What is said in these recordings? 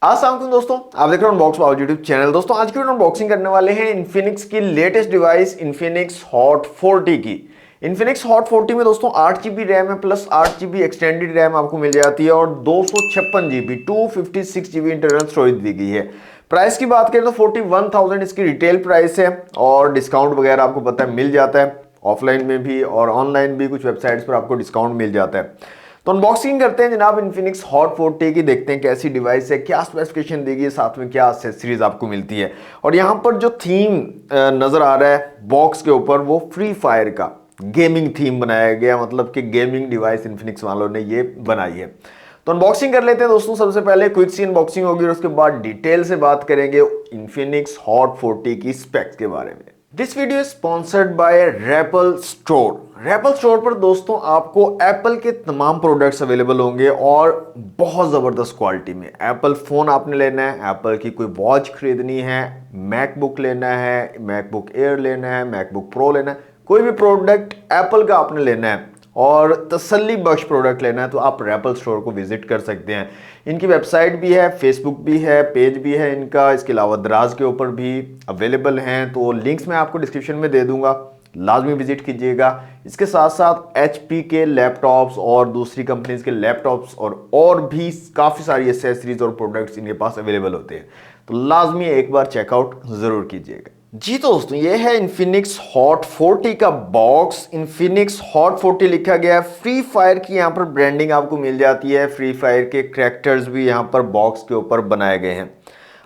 अस्सलाम दोस्तों, आप देख रहे हो अनबॉक्स बाबू यूट्यूब चैनल। दोस्तों आज की वीडियो अनबॉक्सिंग करने वाले हैं इन्फिनिक्स की लेटेस्ट डिवाइस इन्फिनिक्स हॉट 40 की। इन्फिनिक्स हॉट 40 में दोस्तों 8 GB रैम है प्लस 8 GB एक्सटेंडेड रैम आपको मिल जाती है और 256 GB 256 GB इंटरनल स्टोरेज दी गई है। प्राइस की बात करें तो 41,000 इसकी रिटेल प्राइस है और डिस्काउंट वगैरह आपको पता है मिल जाता है, ऑफलाइन में भी और ऑनलाइन भी कुछ वेबसाइट्स पर आपको डिस्काउंट मिल जाता है। तो अनबॉक्सिंग करते हैं जनाब इन्फिनिक्स हॉट 40 की, देखते हैं कैसी डिवाइस है, क्या स्पेसिफिकेशन देगी है, साथ में क्या एक्सेसरीज आपको मिलती है। और यहाँ पर जो थीम नजर आ रहा है बॉक्स के ऊपर वो फ्री फायर का गेमिंग थीम बनाया गया, मतलब कि गेमिंग डिवाइस इन्फिनिक्स वालों ने ये बनाई है। तो अनबॉक्सिंग कर लेते हैं दोस्तों। सबसे पहले क्विक सी अनबॉक्सिंग होगी और उसके बाद डिटेल से बात करेंगे इन्फिनिक्स हॉट 40 की स्पेक्स के बारे में। This video is sponsored by REPL store. REPL store पर दोस्तों आपको एप्पल के तमाम प्रोडक्ट्स अवेलेबल होंगे और बहुत ज़बरदस्त क्वालिटी में। एप्पल फ़ोन आपने लेना है, एप्पल की कोई वॉच खरीदनी है, मैकबुक लेना है, मैकबुक एयर लेना है, मैकबुक प्रो लेना है, कोई भी प्रोडक्ट एप्पल का आपने लेना है और तसल्ली बख्श प्रोडक्ट लेना है तो आप रेपल स्टोर को विजिट कर सकते हैं। इनकी वेबसाइट भी है, फेसबुक भी है, पेज भी है इनका, इसके अलावा दराज के ऊपर भी अवेलेबल हैं। तो लिंक्स मैं आपको डिस्क्रिप्शन में दे दूंगा, लाजमी विजिट कीजिएगा। इसके साथ साथ एचपी के लैपटॉप्स और दूसरी कंपनीज के लैपटॉप्स और भी काफ़ी सारी एसेसरीज और प्रोडक्ट्स इनके पास अवेलेबल होते हैं, तो लाजमी एक बार चेकआउट ज़रूर कीजिएगा। जी तो दोस्तों ये है इन्फिनिक्स हॉट 40 का बॉक्स। इन्फिनिक्स हॉट 40 लिखा गया है, फ्री फायर की यहाँ पर ब्रांडिंग आपको मिल जाती है, फ्री फायर के करैक्टर्स भी यहाँ पर बॉक्स के ऊपर बनाए गए हैं।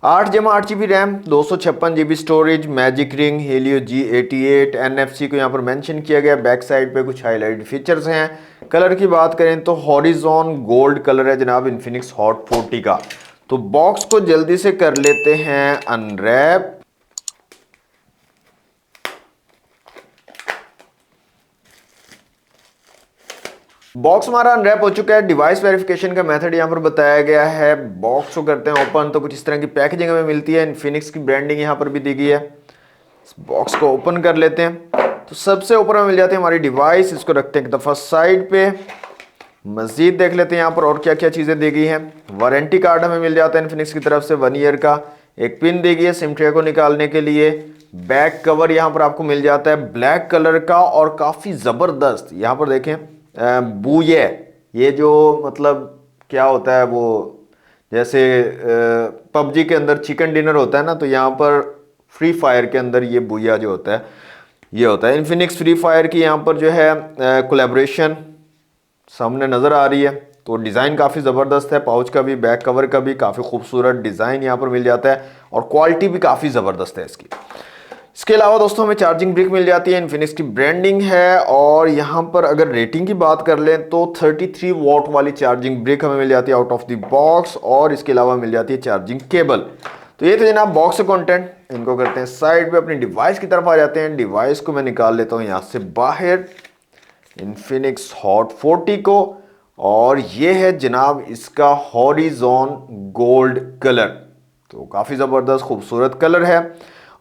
8 RAM, 256 GB storage, magic ring, Helio G88, NFC को यहाँ पर मेंशन किया गया। बैक साइड पे कुछ हाईलाइट फीचर्स हैं। कलर की बात करें तो हॉरिजॉन गोल्ड कलर है जनाब इन्फिनिक्स हॉट 40 का। तो बॉक्स को जल्दी से कर लेते हैं अनरैप। बॉक्स हमारा अनरैप हो चुका है। डिवाइस वेरिफिकेशन का मेथड यहाँ पर बताया गया है। बॉक्स को करते हैं ओपन तो कुछ इस तरह की पैकेजिंग हमें मिलती है। इन्फिनिक्स की ब्रांडिंग यहाँ पर भी दी गई है। इस बॉक्स को ओपन कर लेते हैं तो सबसे ऊपर में मिल जाती है हमारी डिवाइस। इसको रखते हैं एक दफ़ा साइड पे। मजीद देख लेते हैं यहाँ पर और क्या क्या चीज़ें दी गई हैं। वारंटी कार्ड हमें मिल जाता है इन्फिनिक्स की तरफ से 1 ईयर का। एक पिन दी गई है सिम ट्रे को निकालने के लिए। बैक कवर यहाँ पर आपको मिल जाता है ब्लैक कलर का और काफ़ी ज़बरदस्त। यहाँ पर देखें बूये, ये जो मतलब क्या होता है वो, जैसे पबजी के अंदर चिकन डिनर होता है ना, तो यहाँ पर फ्री फायर के अंदर ये बूया जो होता है ये होता है। इन्फिनिक्स फ्री फायर की यहाँ पर जो है कोलैबोरेशन सामने नज़र आ रही है। तो डिज़ाइन काफ़ी ज़बरदस्त है, पाउच का भी बैक कवर का भी काफ़ी खूबसूरत डिज़ाइन यहाँ पर मिल जाता है और क्वालिटी भी काफ़ी ज़बरदस्त है इसकी। इसके अलावा दोस्तों हमें चार्जिंग ब्रिक मिल जाती है, इन्फिनिक्स की ब्रांडिंग है। और यहाँ पर अगर रेटिंग की बात कर लें तो 33 वॉट वाली चार्जिंग ब्रिक हमें मिल जाती है आउट ऑफ द बॉक्स और इसके अलावा मिल जाती है चार्जिंग केबल। तो ये तो जनाब बॉक्स से कंटेंट। इनको करते हैं साइड पे, अपनी डिवाइस की तरफ आ जाते हैं। डिवाइस को मैं निकाल लेता हूँ यहाँ से बाहर, इन्फिनिक्स हॉट 40 को, और ये है जनाब इसका हॉरिजॉन गोल्ड कलर। तो काफ़ी ज़बरदस्त खूबसूरत कलर है।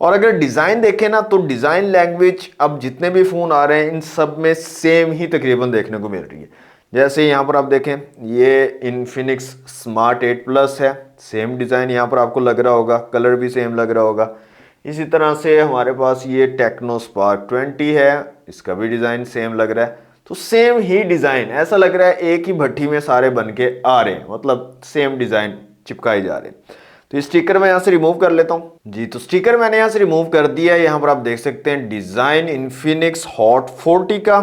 और अगर डिज़ाइन देखें ना तो डिज़ाइन लैंग्वेज अब जितने भी फ़ोन आ रहे हैं इन सब में सेम ही तकरीबन देखने को मिल रही है। जैसे यहाँ पर आप देखें ये इन्फिनिक्स स्मार्ट 8 प्लस है, सेम डिज़ाइन यहाँ पर आपको लग रहा होगा, कलर भी सेम लग रहा होगा। इसी तरह से हमारे पास ये टेक्नो स्पार्क 20 है, इसका भी डिज़ाइन सेम लग रहा है। तो सेम ही डिज़ाइन, ऐसा लग रहा है एक ही भट्टी में सारे बन के आ रहे हैं, मतलब सेम डिज़ाइन चिपकाए जा रहे हैं। तो स्टिकर मैं यहाँ से रिमूव कर लेता हूँ। जी तो स्टिकर मैंने यहाँ से रिमूव कर दिया है। यहाँ पर आप देख सकते हैं डिज़ाइन इन्फिनिक्स हॉट 40 का।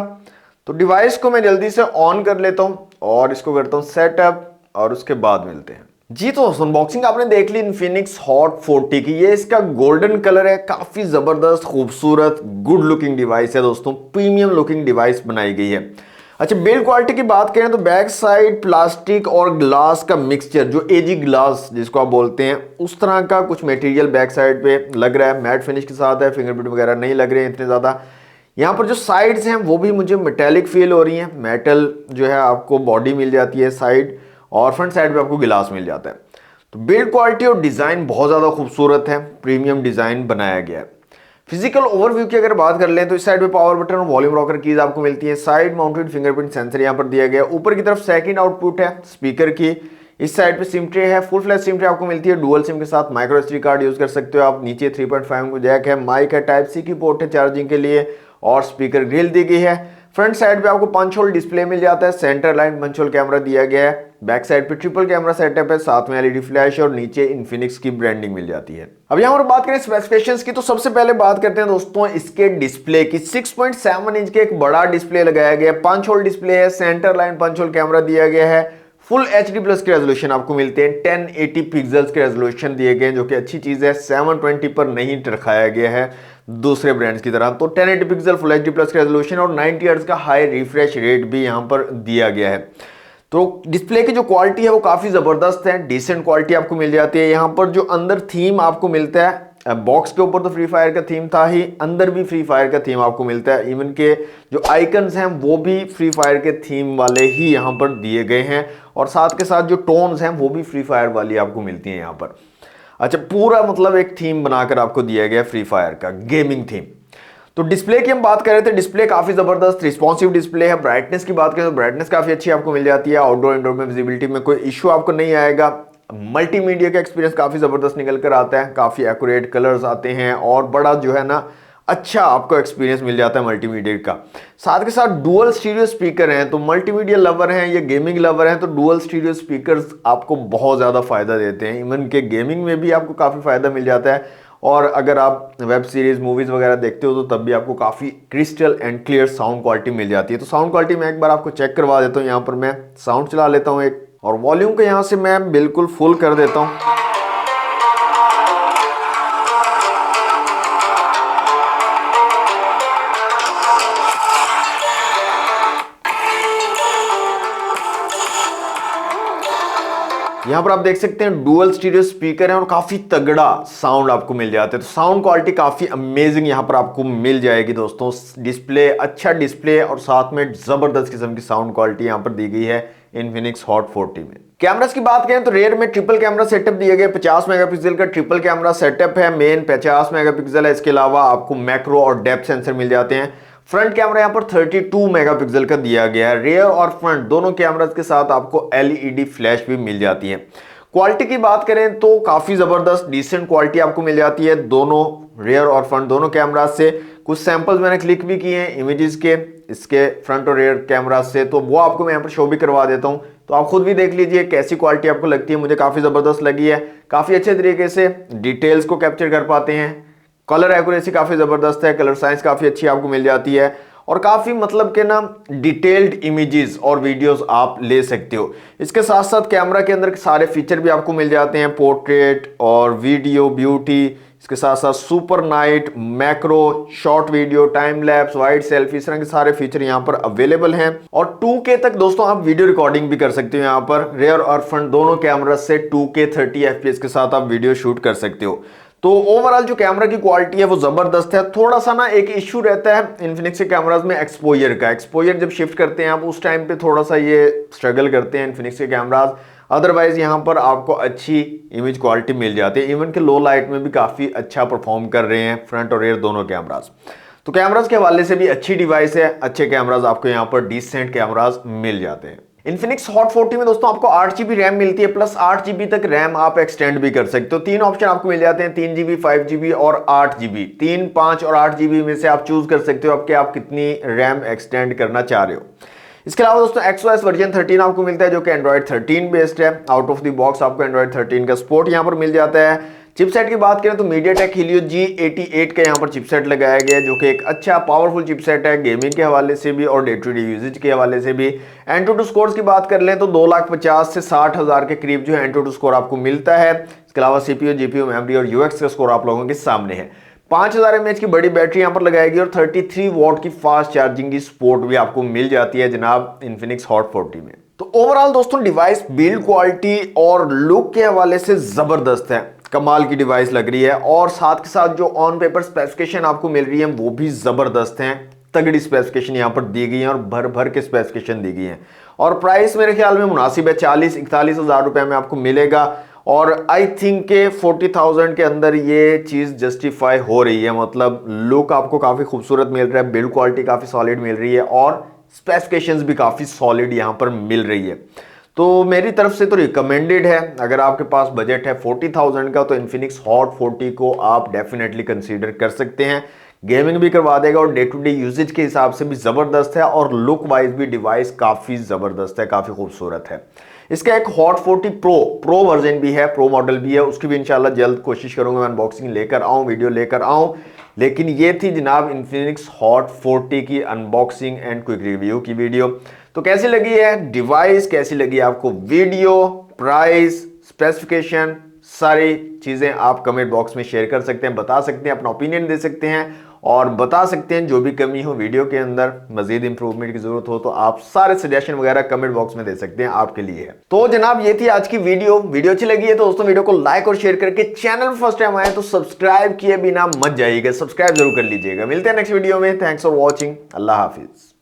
तो डिवाइस को मैं जल्दी से ऑन कर लेता हूँ और इसको करता हूँ सेटअप और उसके बाद मिलते हैं। जी तो अनबॉक्सिंग आपने देख ली इन्फिनिक्स हॉट 40 की। ये इसका गोल्डन कलर है, काफ़ी ज़बरदस्त खूबसूरत गुड लुकिंग डिवाइस है दोस्तों, प्रीमियम लुकिंग डिवाइस बनाई गई है। अच्छा बिल्ड क्वालिटी की बात करें तो बैक साइड प्लास्टिक और ग्लास का मिक्सचर, जो एजी ग्लास जिसको आप बोलते हैं, उस तरह का कुछ मटेरियल बैक साइड पे लग रहा है। मैट फिनिश के साथ है, फिंगरप्रिंट वगैरह नहीं लग रहे हैं इतने ज़्यादा। यहाँ पर जो साइड्स हैं वो भी मुझे मेटेलिक फील हो रही हैं। मेटल जो है आपको बॉडी मिल जाती है साइड, और फ्रंट साइड पे आपको गिलास मिल जाता है। तो बिल्ड क्वालिटी और डिज़ाइन बहुत ज़्यादा खूबसूरत है, प्रीमियम डिज़ाइन बनाया गया है। फिजिकल ओवरव्यू की अगर बात कर लें तो इस साइड पे पावर बटन और वॉल्यूम रॉकर कीज आपको मिलती है। साइड माउंटेड फिंगरप्रिंट सेंसर यहाँ पर दिया गया है। ऊपर की तरफ सेकंड आउटपुट है स्पीकर की, इस साइड पे सिम ट्रे है, फुल फ्लैश सिम ट्रे आपको मिलती है, डुअल सिम के साथ माइक्रो एसडी कार्ड यूज कर सकते हो आप। नीचे 3.5 को जैक है, माइक है, टाइप सी की पोर्ट है चार्जिंग के लिए और स्पीकर ग्रिल दी गई है। फ्रंट साइड पे आपको पंच होल डिस्प्ले मिल जाता है, center line punch hole camera दिया गया है। बैक साइड पे ट्रिपल कैमरा सेटअप है, साथ में एलईडी फ्लैश और नीचे इन्फिनिक्स की ब्रांडिंग मिल जाती है। अब यहाँ पर बात करें स्पेसिफिकेशंस की, तो सबसे पहले बात करते हैं दोस्तों इसके डिस्प्ले की। 6.7 इंच के एक बड़ा डिस्प्ले लगाया गया है, पंच होल डिस्प्ले है, center line punch hole camera दिया गया है, फुल एचडी प्लस के रेजोल्यूशन आपको मिलते हैं, 1080 पिक्सल्स के रेजोल्यूशन दिए गए हैं जो कि अच्छी चीज है। 720 पर नहीं रखाया गया है दूसरे ब्रांड्स की तरह, तो 1080 पिक्सल फुल एचडी प्लस के रेजोल्यूशन और 90 हर्ट्ज का हाई रिफ्रेश रेट भी यहां पर दिया गया है। तो डिस्प्ले की जो क्वालिटी है वो काफी जबरदस्त है, डिसेंट क्वालिटी आपको मिल जाती है। यहाँ पर जो अंदर थीम आपको मिलता है, बॉक्स के ऊपर तो फ्री फायर का थीम था ही, अंदर भी फ्री फायर का थीम आपको मिलता है। इवन के जो आइकन्स हैं वो भी फ्री फायर के थीम वाले ही यहाँ पर दिए गए हैं और साथ के साथ जो टोन्स हैं वो भी फ्री फायर वाली आपको मिलती हैं यहाँ पर। अच्छा, पूरा मतलब एक थीम बनाकर आपको दिया गया फ्री फायर का गेमिंग थीम। तो डिस्प्ले की हम बात कर रहे थे, डिस्प्ले काफी जबरदस्त रिस्पॉन्सिव डिस्प्ले है। ब्राइटनेस की बात करें तो ब्राइटनेस काफी अच्छी आपको मिल जाती है, आउटडोर इंडोर में विजिबिलिटी में कोई इश्यू आपको नहीं आएगा। मल्टीमीडिया का एक्सपीरियंस काफी जबरदस्त निकल कर आता है, काफी एक्यूरेट कलर्स आते हैं और बड़ा जो है ना अच्छा आपको एक्सपीरियंस मिल जाता है मल्टीमीडिया का। साथ के साथ डुअल स्टीरियो स्पीकर हैं, तो मल्टीमीडिया लवर हैं या गेमिंग लवर हैं तो डुअल स्टीरियो स्पीकर्स आपको बहुत ज़्यादा फायदा देते हैं। इवन के गेमिंग में भी आपको काफ़ी फायदा मिल जाता है और अगर आप वेब सीरीज मूवीज़ वगैरह देखते हो तो तब भी आपको काफ़ी crystal and clear sound quality मिल जाती है। तो साउंड क्वालिटी मैं एक बार आपको चेक करवा देता हूँ। यहाँ पर मैं साउंड चला लेता हूँ एक, और वॉल्यूम को यहाँ से मैं बिल्कुल फुल कर देता हूँ। यहाँ पर आप देख सकते हैं डुअल स्टीरियो स्पीकर है और काफी तगड़ा साउंड आपको मिल जाता है। तो साउंड क्वालिटी काफी अमेजिंग यहाँ पर आपको मिल जाएगी दोस्तों। डिस्प्ले अच्छा डिस्प्ले और साथ में जबरदस्त किस्म की साउंड क्वालिटी यहाँ पर दी गई है इन्फिनिक्स हॉट 40 में। कैमरास की बात करें तो रेयर में ट्रिपल कैमरा सेटअप दिया गया, 50 मेगापिक्सल का ट्रिपल कैमरा सेटअप है, मेन 50 मेगापिक्सल है। इसके अलावा आपको मैक्रो और डेप्थ सेंसर मिल जाते हैं। फ्रंट कैमरा यहाँ पर 32 मेगापिक्सल का दिया गया है। रेयर और फ्रंट दोनों कैमरास के साथ आपको एलईडी फ्लैश भी मिल जाती है। क्वालिटी की बात करें तो काफी जबरदस्त डिसेंट क्वालिटी आपको मिल जाती है दोनों रेयर और फ्रंट दोनों कैमरा से। कुछ सैंपल्स मैंने क्लिक भी किए हैं इमेजेस के इसके फ्रंट और रेयर कैमरा से, तो वो आपको मैं यहाँ पर शो भी करवा देता हूँ, तो आप खुद भी देख लीजिए कैसी क्वालिटी आपको लगती है। मुझे काफी जबरदस्त लगी है, काफी अच्छे तरीके से डिटेल्स को कैप्चर कर पाते हैं, कलर एक्यूरेसी काफी जबरदस्त है, कलर साइंस काफी अच्छी आपको मिल जाती है और काफी मतलब के ना डिटेल्ड इमेजेस और वीडियोस आप ले सकते हो। इसके साथ साथ कैमरा के अंदर सारे फीचर भी आपको मिल जाते हैं, पोर्ट्रेट और वीडियो ब्यूटी, इसके साथ साथ super night, macro, short video, time lapse, wide selfie, इस तरह के सारे फीचर यहाँ पर अवेलेबल हैं। और 2K तक दोस्तों आप वीडियो रिकॉर्डिंग भी कर सकते हो। यहाँ पर रेयर और फ्रंट दोनों कैमरा से 2K 30 FPS के साथ आप वीडियो शूट कर सकते हो। तो ओवरऑल जो कैमरा की क्वालिटी है वो जबरदस्त है। थोड़ा सा ना एक इश्यू रहता है इन्फिनिक्स के कैमरास में एक्सपोजर का, एक्सपोजर जब शिफ्ट करते हैं आप उस टाइम पे थोड़ा सा ये स्ट्रगल करते हैं इन्फिनिक्स के कैमरास। अदरवाइज यहाँ पर आपको अच्छी इमेज क्वालिटी मिल जाती है, इवन के लो लाइट में भी काफी अच्छा परफॉर्म कर रहे हैं फ्रंट और रेयर दोनों कैमरास। तो कैमरास के हवाले से भी अच्छी डिवाइस है, अच्छे कैमरास आपको यहाँ पर डिसेंट कैमरास मिल जाते हैं। इन्फिनिक्स हॉट 40 में दोस्तों आपको 8GB रैम मिलती है, प्लस 8GB तक रैम आप एक्सटेंड भी कर सकते हो। 3 ऑप्शन आपको मिल जाते हैं, 3GB, 5GB और 8GB। 3, 5 और 8GB में से आप चूज कर सकते हो आप कितनी रैम एक्सटेंड करना चाह रहे हो। इसके अलावा दोस्तों XOS वर्जन 13 आपको मिलता है जो कि एंड्रॉइड 13 बेस्ड है। आउट ऑफ द बॉक्स आपको एंड्रॉइड 13 का सपोर्ट यहाँ पर मिल जाता है। चिपसेट की बात करें तो MediaTek Helio G88 का यहाँ पर चिपसेट लगाया गया है जो कि एक अच्छा पावरफुल चिपसेट है गेमिंग के हवाले से भी और डे टू डे यूजेज के हवाले से भी। एंटूटू स्कोर्स की बात कर लें तो 2,50,000 से 60,000 के करीब जो है एंटूटू स्कोर आपको मिलता है। इसके अलावा CPU, GPU, मेमोरी और UX का स्कोर आप लोगों के सामने है। 5000 mAh की बड़ी बैटरी यहाँ पर लगाएगी और 33 वॉट की फास्ट चार्जिंग की सपोर्ट भी आपको मिल जाती है जनाब इन्फिनिक्स हॉट 40 में। तो ओवरऑल दोस्तों डिवाइस बिल्ड क्वालिटी और लुक के हवाले से जबरदस्त है, कमाल की डिवाइस लग रही है और साथ के साथ जो ऑन पेपर स्पेसिफिकेशन आपको मिल रही है वो भी जबरदस्त हैं। तगड़ी स्पेसिफिकेशन यहाँ पर दी गई है और भर भर के स्पेसिफिकेशन दी गई है और प्राइस मेरे ख्याल में मुनासिब है, 40-41 हज़ार रुपए में आपको मिलेगा और आई थिंक के 40,000 के अंदर ये चीज जस्टिफाई हो रही है। मतलब लुक आपको काफी खूबसूरत मिल रहा है, बिल्ड क्वालिटी काफी सॉलिड मिल रही है और स्पेसिफिकेशंस भी काफी सॉलिड यहाँ पर मिल रही है। तो मेरी तरफ से तो रिकमेंडेड है। अगर आपके पास बजट है 40,000 का तो इन्फिनिक्स हॉट 40 को आप डेफिनेटली कंसीडर कर सकते हैं। गेमिंग भी करवा देगा और डे टू डे यूजेज के हिसाब से भी जबरदस्त है और लुक वाइज भी डिवाइस काफी जबरदस्त है, काफी खूबसूरत है। इसका एक हॉट 40 प्रो वर्जन भी है, प्रो मॉडल भी है, उसकी भी इंशाल्लाह जल्द कोशिश करूंगा मैं अनबॉक्सिंग लेकर आऊं, वीडियो लेकर आऊं। लेकिन ये थी जनाब इन्फिनिक्स हॉट 40 की अनबॉक्सिंग एंड क्विक रिव्यू की वीडियो। तो कैसी लगी है डिवाइस, कैसी लगी आपको वीडियो, प्राइस, स्पेसिफिकेशन, सारी चीजें आप कमेंट बॉक्स में शेयर कर सकते हैं, बता सकते हैं, अपना ओपिनियन दे सकते हैं और बता सकते हैं जो भी कमी हो वीडियो के अंदर, मजीद इंप्रूवमेंट की जरूरत हो तो आप सारे सजेशन वगैरह कमेंट बॉक्स में दे सकते हैं, आपके लिए है। तो जनाब ये थी आज की वीडियो अच्छी लगी है तो दोस्तों वीडियो को लाइक और शेयर करके, चैनल फर्स्ट टाइम आए तो सब्सक्राइब किए बिना मत जाइएगा, सब्सक्राइब जरूर कर लीजिएगा। मिलते हैं नेक्स्ट वीडियो में। Thanks for watching. Allah Hafiz.